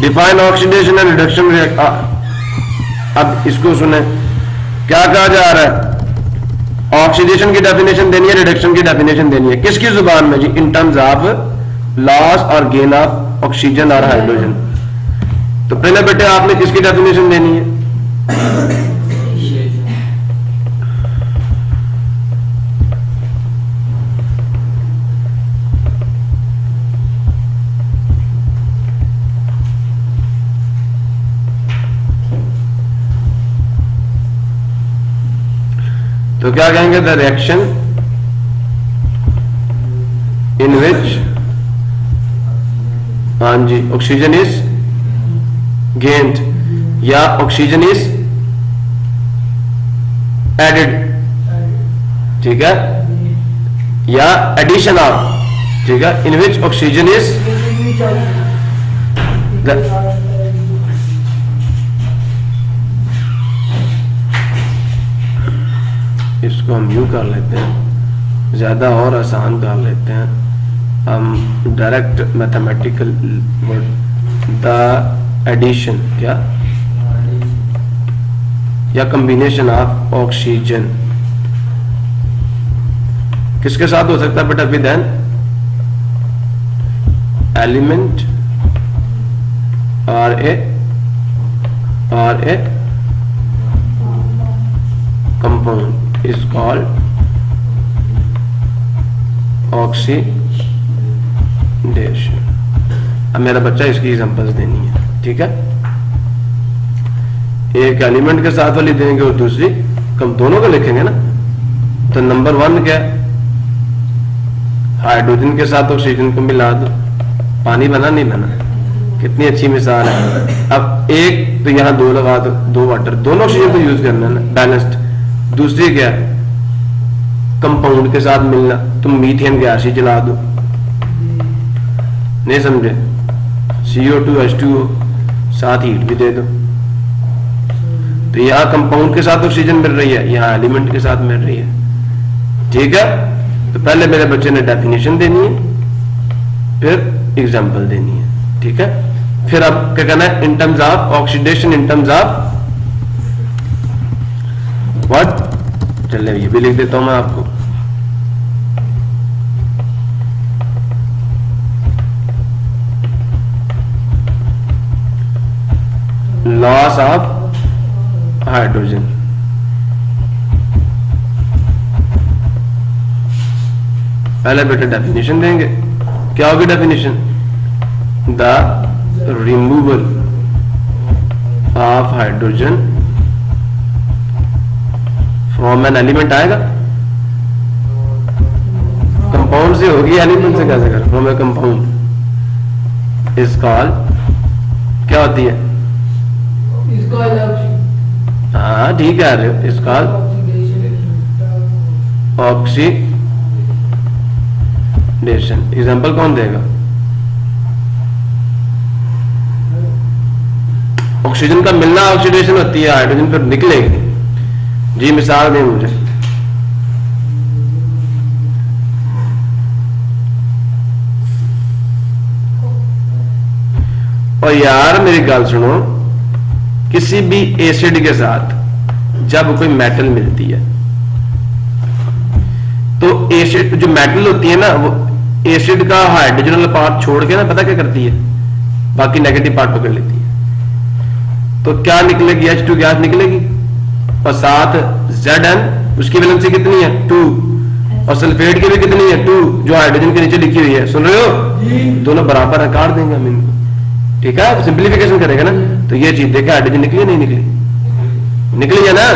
Define oxidation and reduction react. अब इसको सुने, क्या कहा जा रहा है? ऑक्सीडेशन की डेफिनेशन देनी है, रिडक्शन की डेफिनेशन देनी है। किसकी जुबान में जी? इन टर्म्स ऑफ लॉस और गेन ऑफ ऑक्सीजन और हाइड्रोजन। तो पहले बेटे आपने किसकी डेफिनेशन देनी है? तो क्या कहेंगे? द रिएक्शन इन विच, हाँ जी, ऑक्सीजन इज गेन्ड या ऑक्सीजन इज एडेड, ठीक है, या एडिशन ऑफ, ठीक है, इन विच ऑक्सीजन इज इसको हम यूं कर लेते हैं, ज्यादा और आसान कर लेते हैं हम, direct mathematical word, the addition क्या या कॉम्बिनेशन ऑफ ऑक्सीजन किसके साथ हो सकता है बेटा? विद एन एलिमेंट और ए कंपाउंड is called oxidation। अब मेरा बच्चा इसकी एग्जांपल्स देनी है, ठीक है। एक एलिमेंट के साथ वाली देंगे और दूसरी कम, दोनों को लिखेंगे ना। तो नंबर 1 क्या है? हाइड्रोजन के साथ ऑक्सीजन को मिला दो, पानी बना नहीं बना? कितनी अच्छी मिसाल है। अब एक तो यहां 2 लगा दो, 2 वाटर, दोनों ऑक्सीजन को यूज करना है ना, बैलेंस्ड। दूसरी क्या है? कंपाउंड के साथ मिलना, तुम मीथेन गैस ही जला दो, नहीं समझे? CO2 H2O साथ हीट भी दे दो। तो यहां कंपाउंड के साथ ऑक्सीजन मिल रही है, यहां एलिमेंट के साथ मिल रही है, ठीक है। तो पहले मेरे बच्चे ने डेफिनेशन देनी है, फिर एग्जांपल देनी है, ठीक है। फिर अब क्या करना है? इन terms of oxidation, in terms of what? चलिए ये भी लिख देता हूं मैं आपको। लॉस ऑफ हाइड्रोजन, पहले बेटे डेफिनेशन देंगे। क्या होगी definition? The removal of hydrogen from an element आएगा, कंपाउंड से होगी, एलिमेंट से कैसे कर? From A compound is called, क्या होती है? हाँ ठीक है, अरे इज कॉल्ड ऑक्सीडेशन। एग्जाम्पल कौन देगा? ऑक्सीजन का मिलना ऑक्सीडेशन होती है, हाइड्रोजन फिर निकलेगी जी। मिसाल दें मुझे। और यार मेरी गल सुनो, किसी भी एसिड के साथ जब कोई मेटल मिलती है तो एसिड जो मेटल होती है ना, वो एसिड का हाइड्रोजनल पार्ट छोड़ के ना पता क्या करती है? बाकी नेगेटिव पार्ट पकड़ लेती है। तो क्या निकलेगी? H2 गैस निकलेगी, और साथ Zn, उसकी वैलेंसी कितनी है? 2, और सल्फेट की भी कितनी है? 2, जो हाइड्रोजन के नीचे लिखी हुई है। सुन रहे हो? दोनों बराबर है, काट देंगे हम इनको, ठीक है। सिंप्लीफिकेशन करेगा ना। तो ये चीज देखा, हाइड्रोजन निकली नहीं निकली? निकली है ना?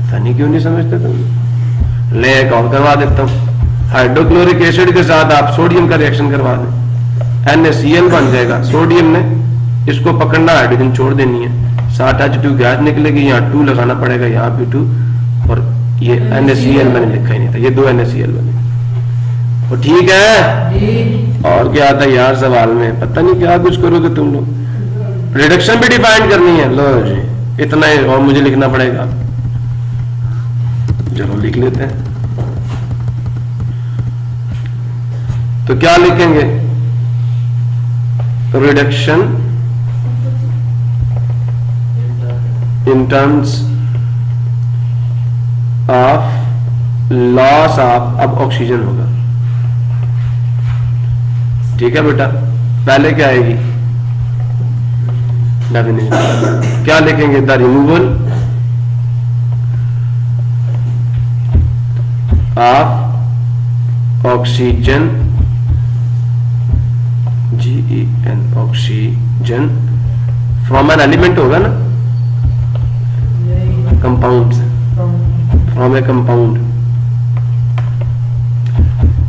पता नहीं क्यों नहीं समझते तुम। ले एक और करवा देता हूं। हाइड्रोक्लोरिक एसिड के साथ आप सोडियम का रिएक्शन करवा दें, NaCl बन जाएगा। सोडियम ने इसको पकड़ना, हाइड्रोजन छोड़ देनी है, साथ H2 गैस निकलेगी, यहाँ 2 लगाना पड़ेगा, यहाँ भी 2, और ये NaCl मैंने लिखा ही नहीं था, ये 2 NaCl बने। तो ठीक है। और क्या आता है यार सवाल में? पता नहीं क्या कुछ करोगे तुम लोग। रिडक्शन भी डिफाइन करनी है, लो जी इतना ही, और मुझे लिखना पड़ेगा। चलो लिख लेते हैं। तो क्या लिखेंगे? Reduction in terms of loss of, अब ऑक्सीजन होगा, ठीक है बेटा। पहले क्या आएगी डेफिनेशन, क्या लिखेंगे, the removal of oxygen, GEN, oxygen from an element होगा ना, कंपाउंड से, फ्रॉम ए कंपाउंड।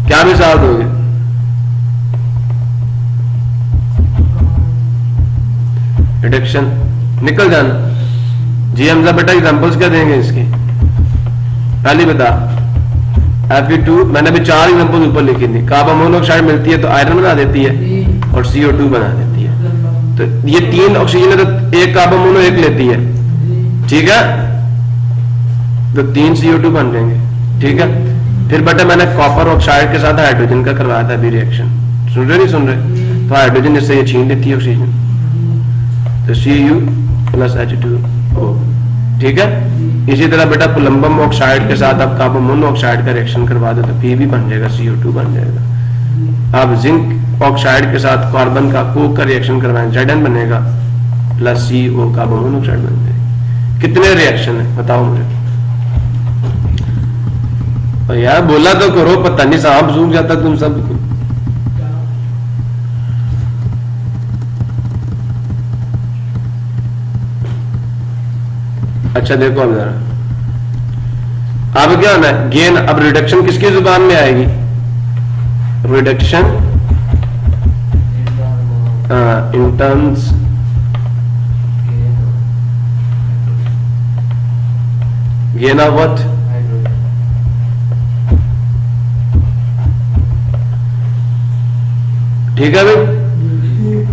क्या मिसाल दोगे, रिडक्शन, निकल जाना जी। हमजा बेटा एग्जांपल्स क्या देंगे इसके, पहली बता Fe2, मैंने अभी 4 एग्जांपल ऊपर लिखी थी। कार्बन मोनोऑक्साइड मिलती है तो आयरन बना देती है और CO2 बना देती है। तो ये 3 ऑक्सीजन है तो एक कार्बन मोनो एक लेती है, ठीक है, तो 3 CO2 बन जाएंगे, ठीक है। फिर बेटा मैंने कॉपर ऑक्साइड के साथ हाइड्रोजन का करवाया था अभी रिएक्शन, सुन रहे नहीं सुन रहे, तो हाइड्रोजन इससे ये छीन लेती है ऑक्सीजन, तो Cu + H2O, ठीक है। इसी तरह बेटा कोलम्बम ऑक्साइड के साथ आप कार्बन मोनोऑक्साइड का रिएक्शन करवा दो तो P भी बन जाएगा, CO2 बन जाएगा। आप जिंक ऑक्साइड के साथ कार्बन का कोक का रिएक्शन करवाएं, Zn बनेगा प्लस CO कार्बन मोनोऑक्साइड बन जाएगा। कितने रिएक्शन है बताओ मुझे, और यार बोला तो करो, पता नहीं सांप सूख जाता तुम सब। अच्छा देखो अब जरा, अब क्या होना है, गेन, अब रिडक्शन किसकी जुबान में आएगी, reduction in terms gain of what, ठीक है भाई।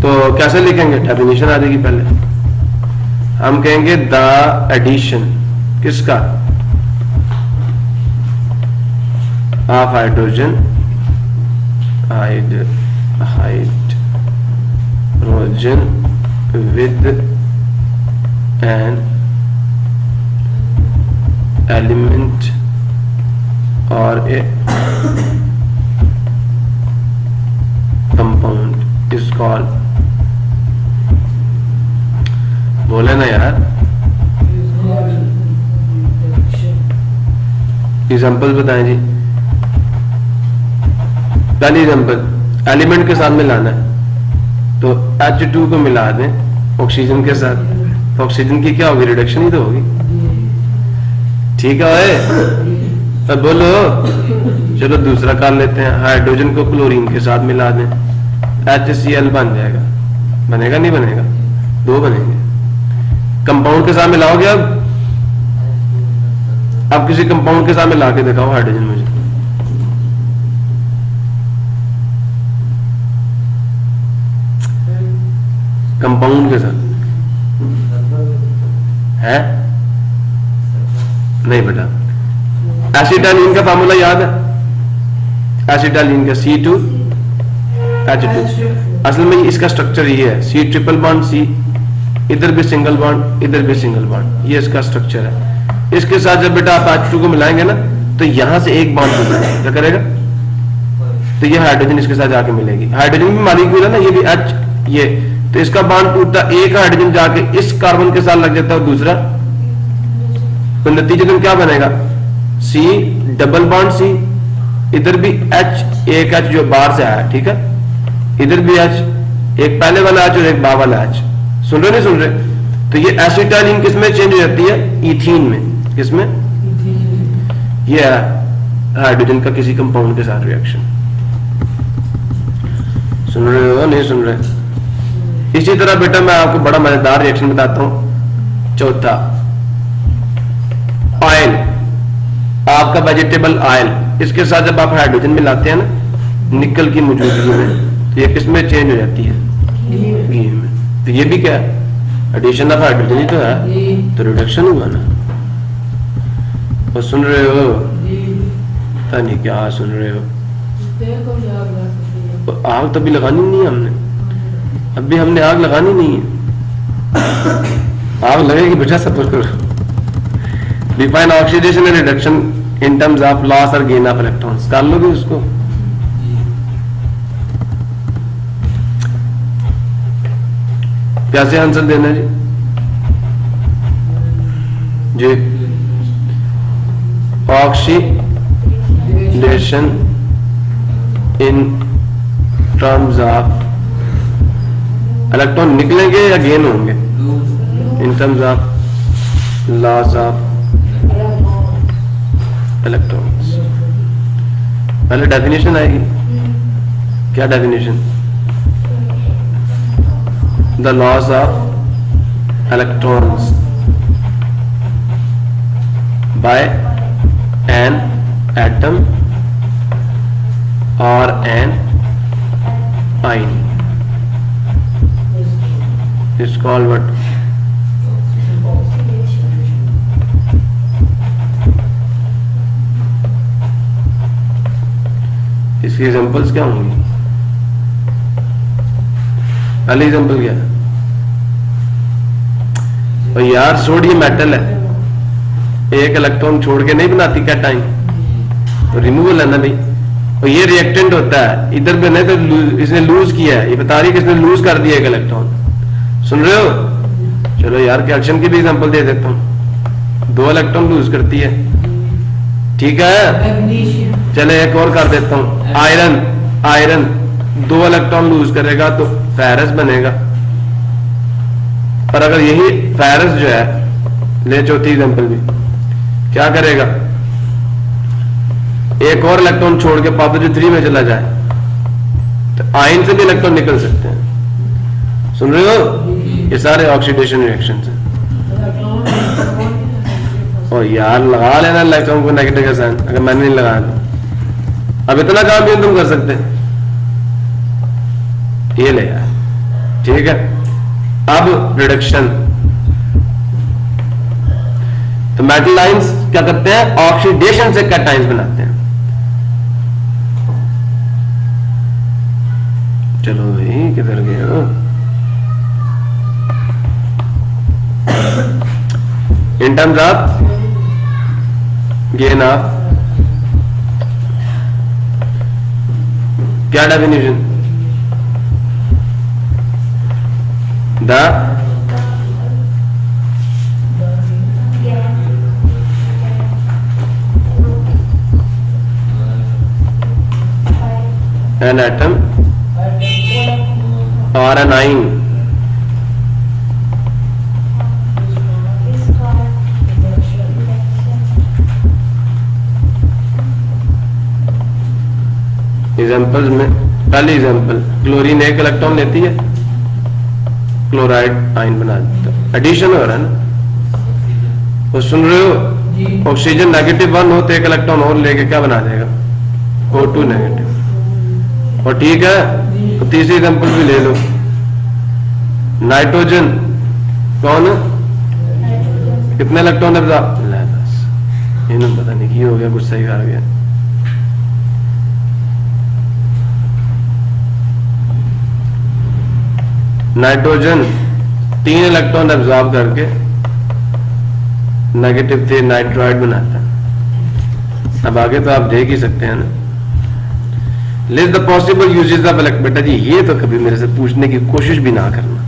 तो कैसे लिखेंगे, डेफिनेशन आ जाएगी पहले, हम कहेंगे द एडिशन किसका, of hydrogen, hydrogen with an element और ए कंपाउंड इज कॉल्ड, बोले ना यार, एग्जाम्पल बताएं जी। पहली एग्जाम्पल, एलिमेंट के साथ मिलाना है तो H2 को मिला दें ऑक्सीजन के साथ, तो ऑक्सीजन की क्या होगी, रिडक्शन ही तो होगी, ठीक है। अब बोलो, चलो दूसरा कर लेते हैं, हाइड्रोजन को क्लोरीन के साथ मिला दें, HCl बन जाएगा, बनेगा नहीं बनेगा, 2 बनेंगे। कंपाउंड के साथ मिलाओगे, अब किसी कंपाउंड के साथ मिला के दिखाओ हाइड्रोजन मुझे, कंपाउंड के साथ है, नहीं बेटा। एसिटालीन का फार्मूला याद है, एसिटालीन का C2H2, असल में इसका स्ट्रक्चर ये है, C ट्रिपल बॉन्ड C, इधर भी सिंगल बॉन्ड, इधर भी सिंगल बॉन्ड, ये इसका स्ट्रक्चर है। इसके साथ जब बेटा आप H2 को मिलाएंगे ना तो यहां से एक बॉन्ड टूटेगा, क्या करेगा, तो ये हाइड्रोजन इसके साथ जाके मिलेगी, हाइड्रोजन भी मॉलिक्यूल है ना, ये भी H, ये तो इसका बॉन्ड टूटता, एक हाइड्रोजन जाके इस कार्बन के साथ लग जाता है, दूसरा, तो नतीजतन क्या बनेगा, C डबल बॉन्ड C, इधर भी H, एक H जो बाहर से आया, ठीक है, इधर भी H, एक पहले वाला H और एक बाद वाला H, सुन रहे नहीं सुन रहे। तो ये एसिटालीन किसमें चेंज हो जाती है, इथीन में, किसमें, ये है हाइड्रोजन का किसी कंपाउंड के साथ रिएक्शन, सुन रहे हो नहीं सुन रहे। इसी तरह बेटा मैं आपको बड़ा मजेदार रिएक्शन बताता हूं, चौथा, ऑयल, आपका वेजिटेबल ऑयल, इसके साथ जब आप हाइड्रोजन मिलाते हैं ना निकल की मौजूदगी में, तो ये किसमें चेंज हो जाती है, घी में। तो ये भी क्या है, एडिशन ऑफ हाइड्रोजन ही तो है, तो रिडक्शन हुआ ना। और सुन रहे हो, पता नहीं क्या सुन रहे हो, आग तभी लगानी नहीं है हमने, अभी हमने आग लगानी नहीं है। आप लगेगी बेटा सब कुछ करो। Define oxidation and reduction in terms of loss और गेन ऑफ इलेक्ट्रॉन्स, कर लोगे उसको? कैसे आंसर देना जी? जी oxidation in terms of electron निकलेंगे या गेन होंगे? In terms of loss of electrons. पहले डेफिनेशन आएगी, क्या definition? The loss of electrons by an atom और an ion is called what? इसकी एग्जांपल्स क्या होंगी? पहली एग्जांपल क्या है? और यार सोडियम मेटल है, एक इलेक्ट्रॉन छोड़ के नहीं बनाती कैटाइन, तो रिमूवल है ना भाई। और ये रिएक्टेंट होता है, इधर बने तो इसने लूज किया है, ये बता रही है कि इसने लूज कर दिया एक इलेक्ट्रॉन। सुन रहे हो? चलो यार कैल्शियम की भी एग्जांपल दे देता हूं, 2 इलेक्ट्रॉन लूज करती है, ठीक है। चले एक और कर देता हूं, आयरन, आयरन 2 इलेक्ट्रॉन लूज करेगा तो फेरस बनेगा। पर अगर यही फेरस जो है, ले चौथी एग्जांपल भी, क्या करेगा? एक और इलेक्ट्रॉन छोड़ के पॉजिटिव 3 में चला जाए तो आयन से भी इलेक्ट्रॉन निकल सकते हैं। सुन रहे हो? ये सारे ऑक्सीडेशन रिएक्शंस हैं। और यार लगा लेना इलेक्ट्रॉन को नेगेटिव का साइन, अगर मैंने नहीं लगाया तो। अब इतना काम भी तुम कर सकते हैं, ये ले यार, ठीक है। अब रिडक्शन, तो मेटल आयंस क्या करते हैं? ऑक्सीडेशन से कैटायंस बनाते हैं। चलो भाई किधर गए हो? In terms of gain of, क्या definition? The an atom or an ion examples में, पहली एग्जाम्पल, क्लोरीन एक इलेक्ट्रॉन लेती है, क्लोराइड आयन बना देता है, एडिशन हो रहा है ना। वो सुन रहे हो? ऑक्सीजन -1 हो तो एक इलेक्ट्रॉन और लेके क्या बना देगा? O2 negative. और ठीक है, तो तीसरी एग्जाम्पल भी ले लो, नाइट्रोजन, कौन है? कितने इलेक्ट्रॉन है? बस इन्होंने पता नहीं की हो गया, कुछ सही कर गया। नाइट्रोजन 3 इलेक्ट्रॉन एब्जॉर्ब करके नेगेटिव थे नाइट्राइड बनाता है। अब आगे तो आप देख ही सकते हैं ना। List the possible uses of electric, बेटा जी ये तो कभी मेरे से पूछने की कोशिश भी ना करना।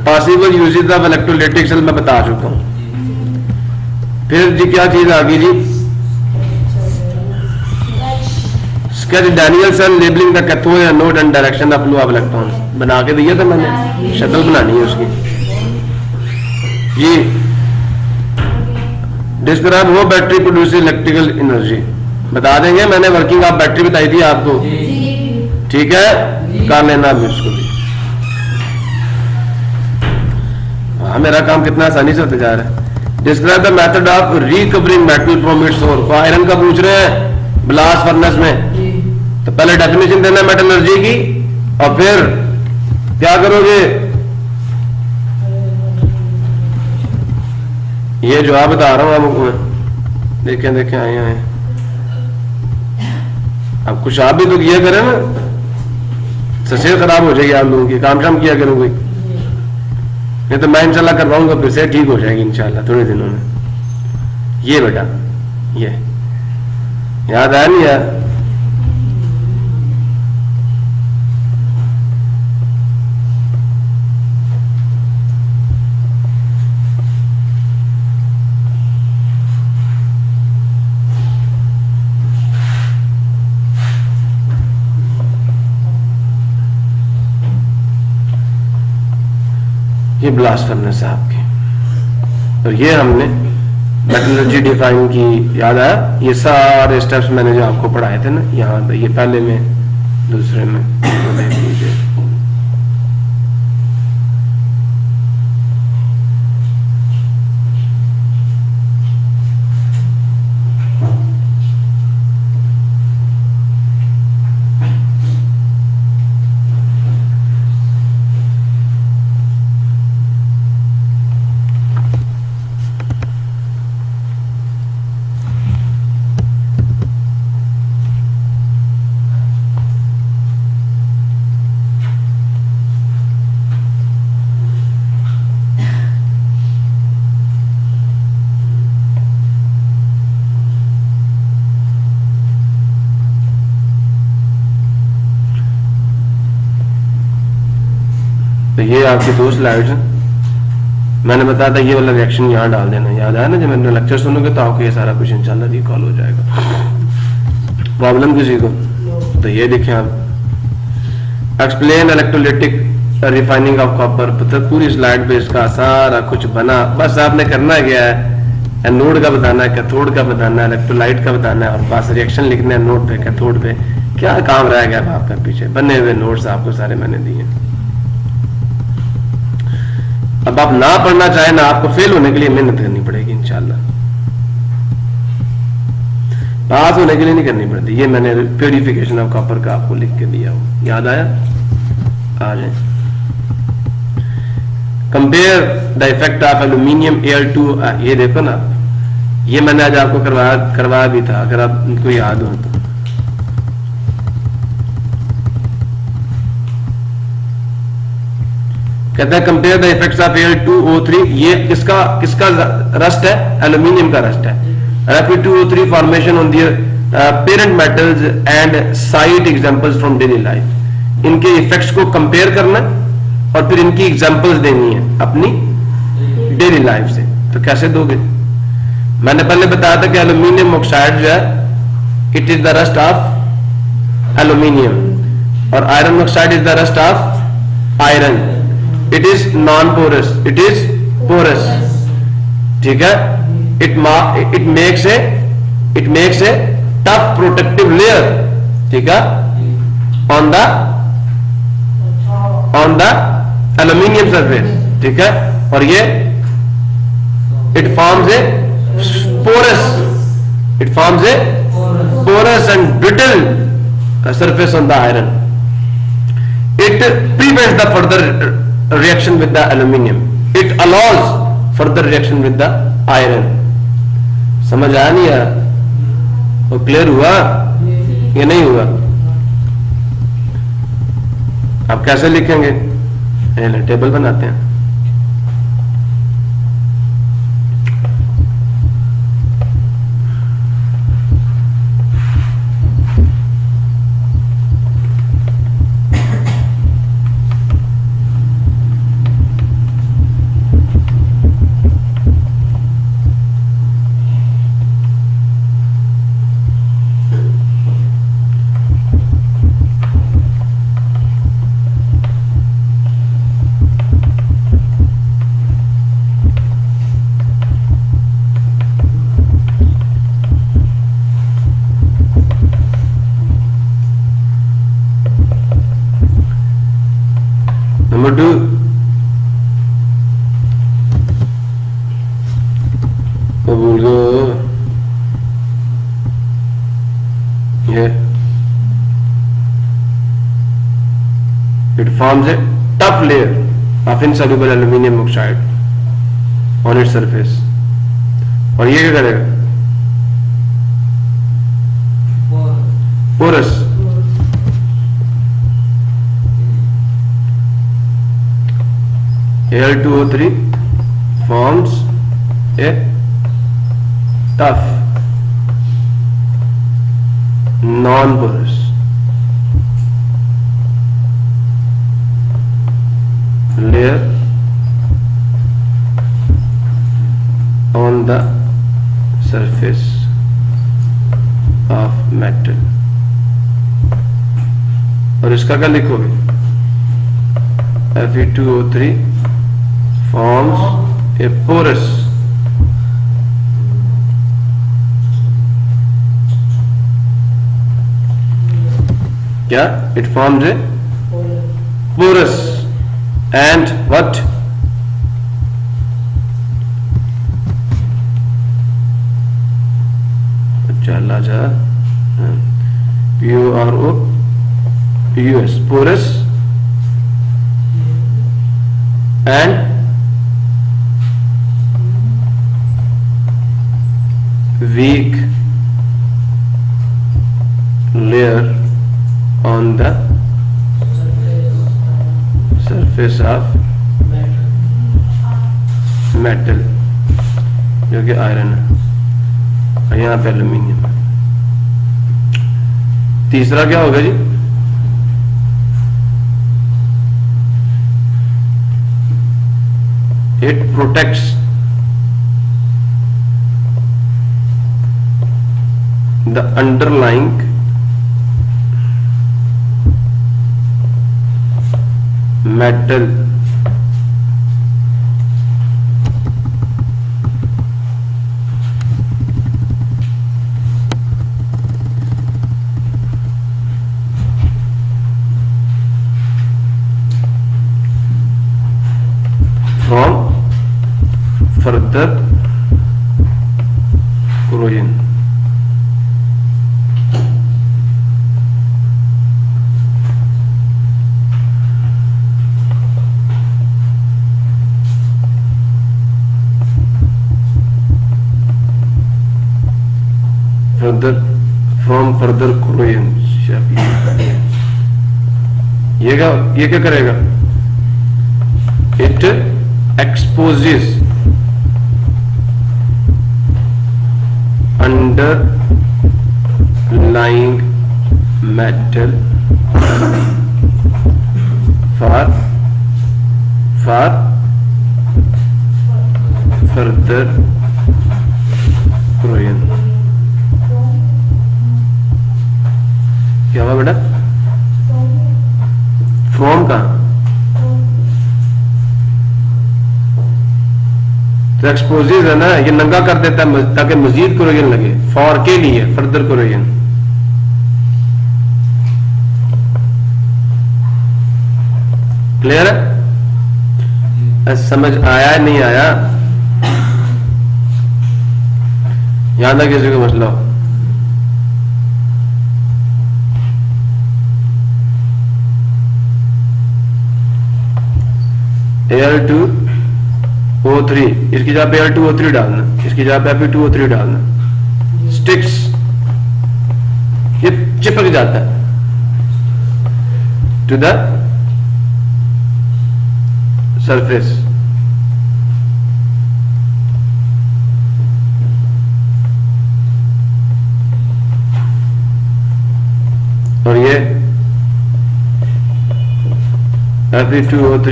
Possible uses of electrolytic cell मैं बता चुका हूं। फिर जी क्या चीज आ गई जी? Sketch Daniel cell labelling the cathode anode and direction of flow of electrons, बना के दिया था मैंने, शक्ल बनानी है उसकी जी। डिस्क्राइब वो बैटरी प्रोड्यूस इलेक्ट्रिकल एनर्जी, बता देंगे, मैंने वर्किंग ऑफ बैटरी बताई थी आपको, ठीक है, कर लेना अभी उसको भी। हाँ मेरा काम कितना आसानी से होता जा रहा है। Describe the method of recovering metal from its source, iron का पूछ रहे हैं ब्लास्ट फर्नेस में, तो पहले डेफिनेशन देना मेटलर्जी की और फिर क्या करोगे? ये जो आप बता रहा हूं आपको, देखें देखें आए आए, अब कुछ आप भी तो किया करें ना, ससेर खराब हो जाएगी आप लोगों की, काम शाम किया करो कोई। नहीं तो मैं इंशाल्लाह करवाऊंगा, फिर से ठीक हो जाएगी इंशाल्लाह थोड़े दिनों में। ये बेटा ये याद आया नहीं यार? ये ब्लास्ट फर्नेस है आपकी, और ये हमने मेटलर्जी डिफाइन की, याद आया? ये सारे स्टेप्स मैंने जो आपको पढ़ाए थे ना यहाँ पे, ये पहले में दूसरे में तो देख लीजिए। तो ये आपकी दो स्लाइड्स हैं। मैंने बताया था ये वाला रिएक्शन यहाँ डाल देना, याद आया ना? जब मैंने लेक्चर सुनोगे तो आपको ये सारा कुछ इंशाल्लाह रिकॉल हो जाएगा। प्रॉब्लम किसी को? तो ये देखें आप, explain electrolytic refining of copper, मतलब पूरी स्लाइड पे इसका सारा कुछ बना। बस आपने करना क्या है, एनोड का बताना है, कैथोड का बताना है, इलेक्ट्रोलाइट का बताना है, और बस रिएक्शन लिखना है नोट पे, कैथोड पे। क्या काम रह गया आपका पीछे? बने हुए नोट्स आपको सारे मैंने दिए। अब आप ना पढ़ना चाहे ना, आपको फेल होने के लिए मेहनत करनी पड़ेगी इंशाल्लाह, पास होने के लिए नहीं करनी पड़ती। ये मैंने प्योरिफिकेशन ऑफ कॉपर का आपको लिख के दिया हो, याद आया? आ जाए। Compare the effect of aluminium air to, ये देखो ना, ये मैंने आज आपको करवाया भी था, अगर आपको याद हो तो। कहता है compare the effects of Al2O3। ये किसका रस्ट है? एल्यूमिनियम का रस्ट है। Fe2O3 formation on the parent metals and site examples from daily life. इनके इफेक्ट्स को कंपेयर करना और फिर इनकी एग्जांपल्स देनी है अपनी डेली लाइफ से। तो कैसे दोगे? मैंने पहले बताया था कि एल्यूमिनियम ऑक्साइड जो है, it is the rust of aluminium, और iron oxide is the rust of iron. It is non porous, it is porous, ठीक है? It makes a tough protective layer, ठीक है, ऑन द एल्यूमिनियम सरफेस, ठीक है? और ये it forms a porous and brittle surface on the iron. It prevents the further reaction with the aluminium. It allows further reaction with the iron. समझ आया नहीं यार? वो क्लियर हुआ ये नहीं हुआ? आप कैसे लिखेंगे? टेबल बनाते हैं। Number 2, भूल गए ये, it forms a tough layer of insoluble aluminum oxide on its surface. और ये क्या करेगा? porous, Al2O3 forms a tough non-porous layer on the surface of metal. और इसका क्या लिखोगे? Fe2O3 forms a porous क्या? It forms a porous and what? चला जा POROUS porous and weak layer on the surface of metal, जो कि iron है, और यहाँ पे एल्यूमिनियम है। तीसरा क्या होगा जी? It protects the underlying metal from further corrosion. From further corrosion. ये क्या करेगा? It exposes underlying metal for further corrosion. क्या हुआ बेटा? फ्रॉम का तो एक्सपोजेज है ना, ये नंगा कर देता है ताकि मजीद कोरोजन लगे। फॉर के लिए फर्दर कोरोजन। क्लियर है? समझ आया नहीं आया? यहां तक किसी को मसला हो? Al2O3 इसकी जगह पे Al2O3 डालना, इसकी जगह पे Fe2O3 डालना। स्टिक्स, ये चिपक जाता है टू द सरफेस। और ये Fe2O3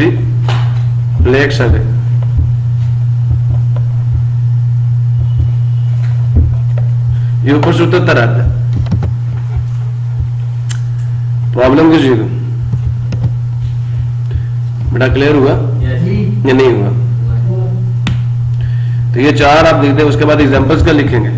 फ्लेक्स है, ये ऊपर से उतरता रहता है। प्रॉब्लम किस चीज को? बेटा क्लियर हुआ या नहीं हुआ? तो ये चार आप लिख दे, उसके बाद एग्जांपल्स क्या लिखेंगे?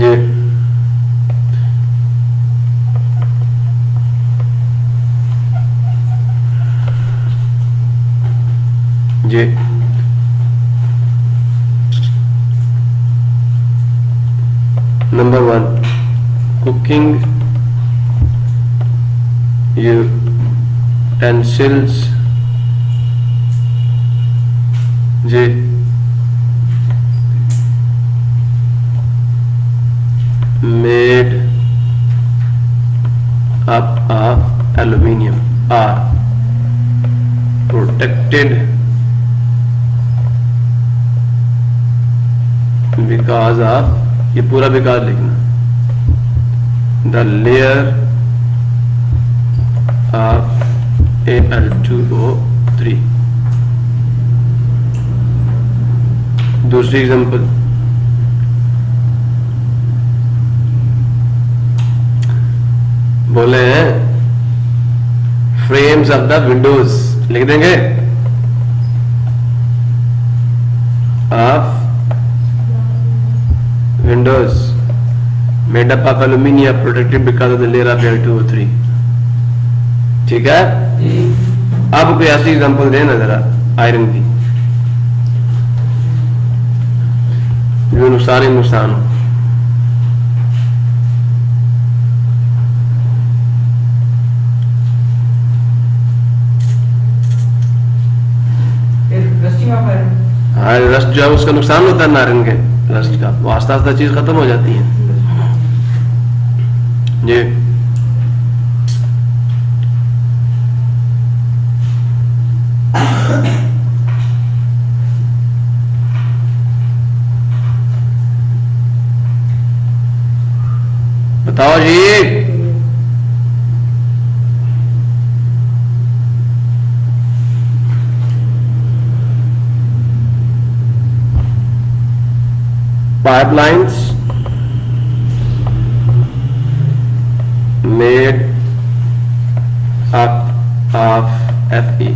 जी जी नंबर 1 कुकिंग यूटेंसिल्स। जी made up of aluminum are protected because of, ये पूरा because लिखना, the layer of Al2O3। दूसरी एग्जांपल, बोले हैं फ्रेम्स ऑफ द विंडोज, लिख देंगे of Windows made up of aluminium protected because of the layer of Al2O3। ठीक है, अब कोई ऐसी एग्जांपल देना जरा आयरन की जो नुकसान ही नुकसान हो। हाँ, रस्ट जो है उसका नुकसान होता है नारियल के रस्ट का, वो आस्ता आस्ता चीज खत्म हो जाती है। जी बताओ जी, pipelines made up of Fe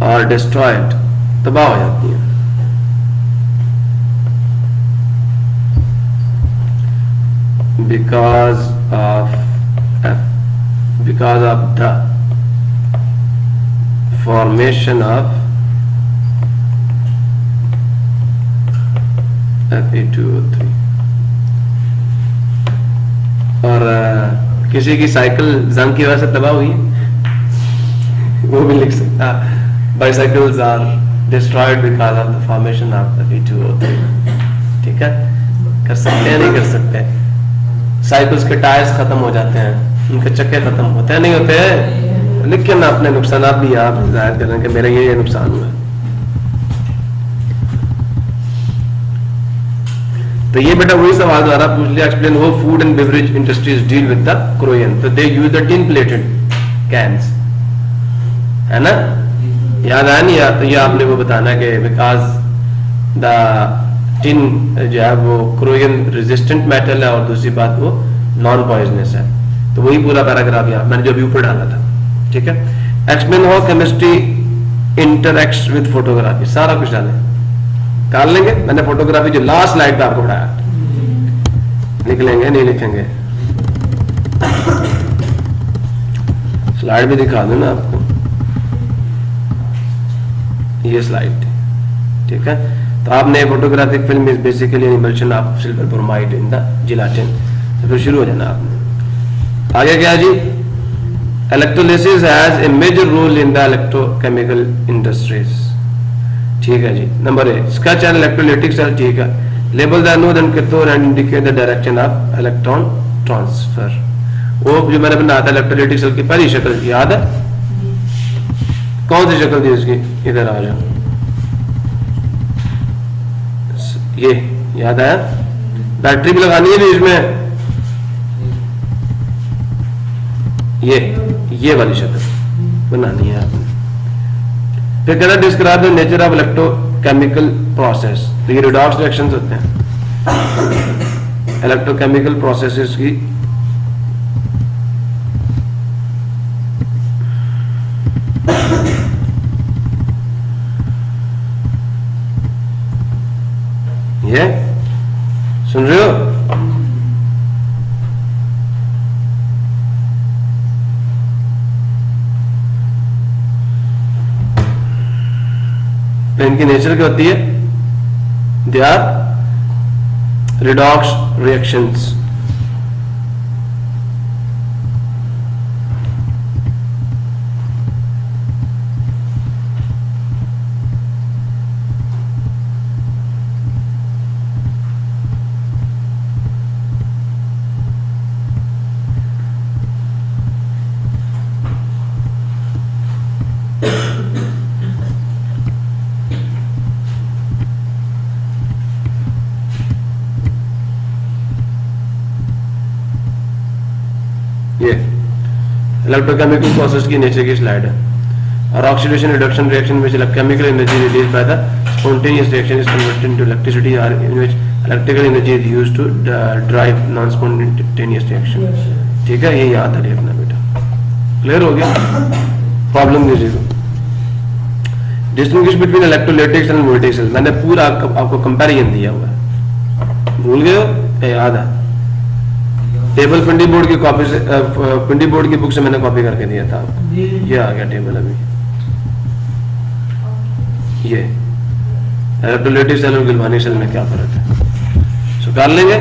are destroyed, तबाह हो जाती हैं। because of the formation of Fe2O3। और किसी की साइकिल जंग की वजह से तबाह हुई है, वो भी लिख सकता, bicycles are destroyed because of the formation of Fe2O3। ठीक है, कर सकते हैं नहीं कर सकते, साइकिल्स के टायर्स खत्म हो जाते हैं, उनके चक्के खत्म होते हैं नहीं होते, लिख के ना अपने नुकसान भी आप जाहिर करें कि मेरा ये नुकसान हुआ। तो ये बेटा वही सवाल द्वारा पूछ लिया, एक्सप्लेन वो food and beverage industries deal with the corrosion, तो they use the tin plated cans, है ना, याद आया नहीं याद? तो ये आपने वो बताना कि बिकॉज द टिन जो है वो क्रोयन रेजिस्टेंट मेटल है, और दूसरी बात वो नॉन पॉइजनस है। तो वही पूरा पैराग्राफ यहाँ मैंने जो अभी ऊपर डाला था। ठीक है, explain how chemistry interacts with photography, सारा कुछ डालें, डाल लेंगे। मैंने फोटोग्राफी जो लास्ट स्लाइड पे आपको पढ़ाया, लिख लेंगे नहीं लिखेंगे, स्लाइड भी दिखा दूं ना आपको, ये स्लाइड। ठीक है, तो आपने photographic film is basically an emulsion of silver bromide in the gelatin. तो फिर शुरू हो जाना आपने। आगे क्या जी, electrolysis has a major role in the electrochemical industries. ठीक है जी, number 8 sketch an electrolytic cell. ठीक है, label the anode and cathode and indicate the direction of electron transfer. वो जो मैंने बनाया था इलेक्ट्रोलाइटिक सेल की पहली शक्ल याद है? कौन सी शक्ल थी उसकी? इधर आ जाओ, ये याद आया? बैटरी भी लगानी है बीच में, ये वाली शक्ल बनानी है आपने। फिर कहना describe the nature of electrochemical process. तो ये रिडॉक्स रिएक्शंस होते हैं इलेक्ट्रोकेमिकल प्रोसेसेस की। ये सुन रहे हो? तो इनकी नेचर क्या होती है? They are redox reactions. Electrochemical process की नेचर की स्लाइड है। और ऑक्सीडेशन रिडक्शन रिएक्शन में chemical energy release by the spontaneous reaction is converted into electricity और in which electrical energy is used to drive non spontaneous reaction. ठीक है, ये याद है अपना बेटा। क्लियर हो गया? प्रॉब्लम नहीं zero. Distinguish between electrolytic cell and voltage cell, मैंने पूरा आपको कंपैरिजन दिया हुआ है, भूल गए हो? याद है? टेबल पिंडी बोर्ड की कॉपी से, पिंडी बोर्ड की बुक से मैंने कॉपी करके दिया था आपको। ये आ गया टेबल अभी, ये इलेक्ट्रोलाइटिक सेल और गिलवानी सेल में क्या फर्क है, सो कर लेंगे।